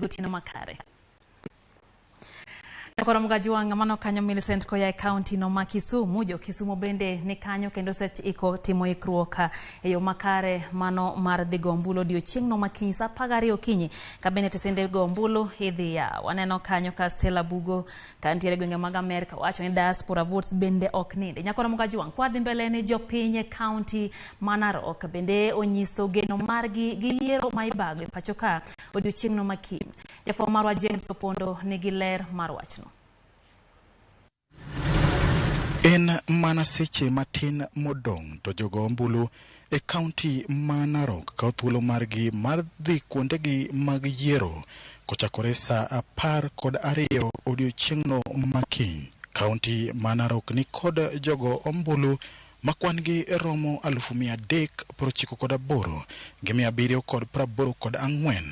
gotieno makare. Koro mgaji wanga mano kanyo Millicent koya kaonti no ma Kisumu, jo Kisumu bende ni kanyo kendo sech iko timo ikruok e yo makare mano mar dhi gombulo odiochieng' no makiny sa 12 okinyi ka bende tesende gombulo idhi ya waneno kanyo ka Stella Bugo kantiere gwenge mag Amerika wacho ni diaspora votes bende ok ninde. Nyakoro mgaji wang kwa dhi mbele ni jopiny kaonti ma Narok bende onyiso geno margi gi yiero ma ibago e pacho ka odiochieng' no makiny. Jafwambo marwa James Opondo nigi ler mar wachno. En mana seche matin modong to jogo ombulu e kaunti ma Narok ka thuolo margi mar dhi kuondegi mag yiero kochakore sa 12 odiochieng'no makiny. Kaunti ma Narok ni kod jogo ombulu makwangi romo 398 gi 784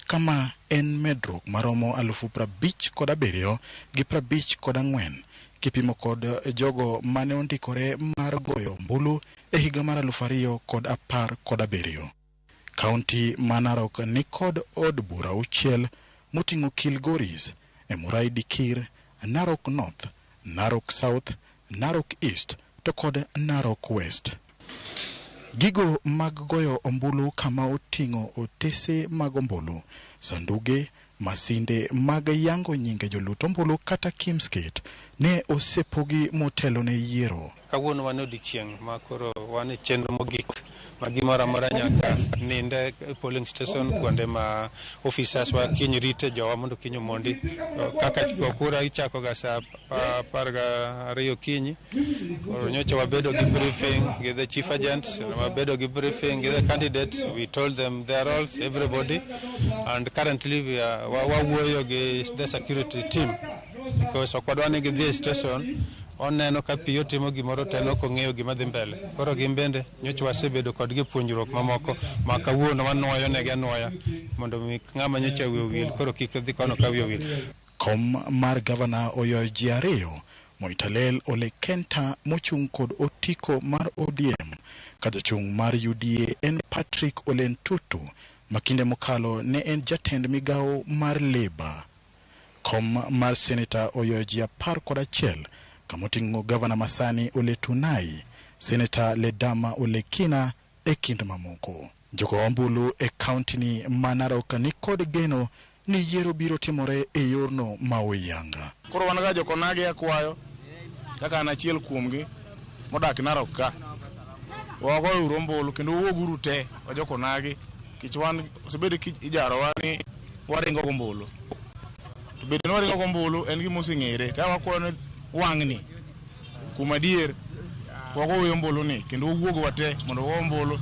kama en medruok maromo 57 gi 54 kipimo kod jogo mane ondikore mar goyo ombulu e higa mar 2017. Kaunti ma Narok ni kod od bura auchiel moting'o Kilgoris, Emurai Dikir, Narok North, Narok South, Narok East to kod Narok West. Gigo mag goyo ombulu kama oting'o otese mag ombulu, sanduge, masinde mag yango nyinge jolut ombulu kata kimskit ne osepogi motelo ne yiero. Kawuono wan odiochieng' ma koro wan chenro mogik ma gimoro amora nyaka ninde polling station kuonde ma officers wa kiny rite jowa mondo kiny omondi kaka kura ichako ga sa 12 okinyi. Koro nyocha wabedo gi briefing gi the chief agent, wabedo gi briefing gi the candidates, we told them their roles, everybody, and currently we are wawuoyo gi the security team because okwadwani gi the station oneno ka piyo timo gimoro teno kong'eyo gima dhi mbele. Koro gimbende nyocha wasebedo kod gi puonjruok mamoko ma kawuono wanwoyo negi anwoya mondo ng'ama nyocha wiyo wil koro kik dhi kono ka wiyo wil. Kom mar gavana oyo ji ariyo Moitalel Ole Kenta mochung' kod otiko mar ODM ka jachung' mar UDA en Patrick Ole Ntutu makinde mokalo ne en jatend migawo mar Labour. Kom mar seneta oyo ji 11 kamoting'o gavana masani Ole Tunai, seneta Ledama Ole Kina e kind mamoko. Jogo ombulu e kaunti ni ma Narok ni kod geno ni yiero biro timore e yorno ma oyanga. Koro wan ga jokonagi akwayo kaka an achiel kuomgi modak Narok ka. Wagoyo ombulu kendo wuoguru te wa jokonagi kich wan osebedo ijaro wani waringo ombulu. To bedo ni waringo ombulu en gima oseng'ere. Ta wakwayo ne wang'ni kuma dier wagoyo ombulu ni kendo wuogo wate mondo wago ombulu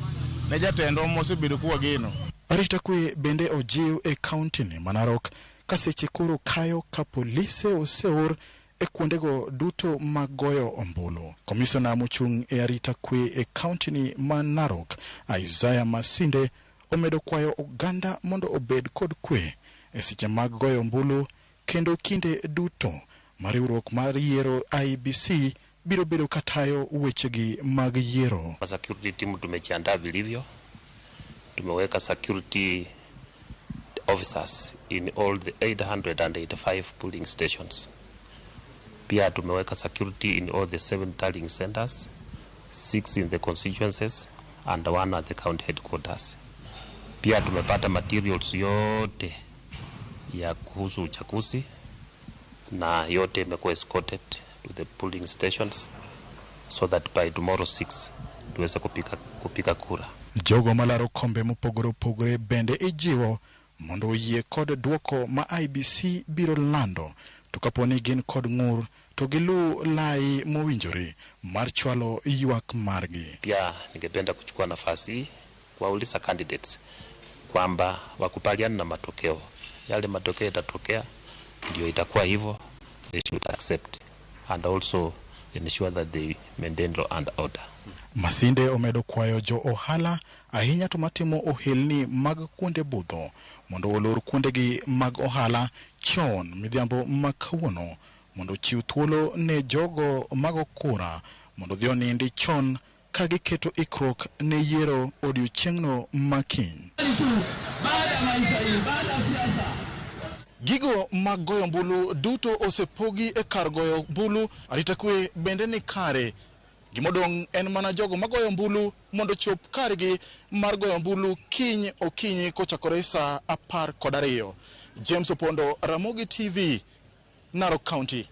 ne jatendo mosebedo kuwa geno. Arita kwe bende ojiw e kaunti ni ma Narok ka seche koro kayo ka polise oseor e kuondego duto mag goyo ombulu. Komisona mochung' e arita kwe e kaunti ni ma Narok, Isaiah Masinde, omedo kwayo oganda mondo obed kod kwe e seche mag goyo ombulu kendo kinde duto mariwruok mar yiero IBC biro bedo katayo wechegi mag yiero. Security team tumejiandaa vilivyo. Tumeweka security officers in all the 885 polling stations. Pia tumeweka security in all the 7 tallying centers, 6 in the constituencies and 1 at the county headquarters. Pia tumepata materials yote ya kuhusu uchaguzi na yote imekuwa escorted to the polling stations so that by tomorrow 6 tuweze kupika kura. Jogo malaro kombe mopogore bende ijiwo mondo oyie kod duoko ma IBC biro lando to kaponi gin kod ng'ur to gilu lai mowinjore mar chwalo ywak margi. Pia ningependa kuchukua nafasi hii kuwauliza candidates kwamba wakubaliane na matokeo. Yale matokeo yatatokea ndio itakuwa hivyo, they should accept and also ensure that they maintain law and order. Masinde omedo kwayo jo ohala ahinya to matimo ohelni mag kuonde budho mondo olor kuondegi mag ohala chon midhiambo makawuono mondo chiw thuolo ne jogo mago kura mondo dhi onindi chon ka giketo ikruok ne yiero odiochieng'no makiny. Gigo mag goyo ombulu duto osepogi e kar goyo ombulu. Arita kwe bende ni kare. Gimodong' en mana jogo magoyo ombulu mondo chop kargi mar goyo ombulu kiny okinyi kochakore saa 12. James Opondo, Ramogi TV, Narok County.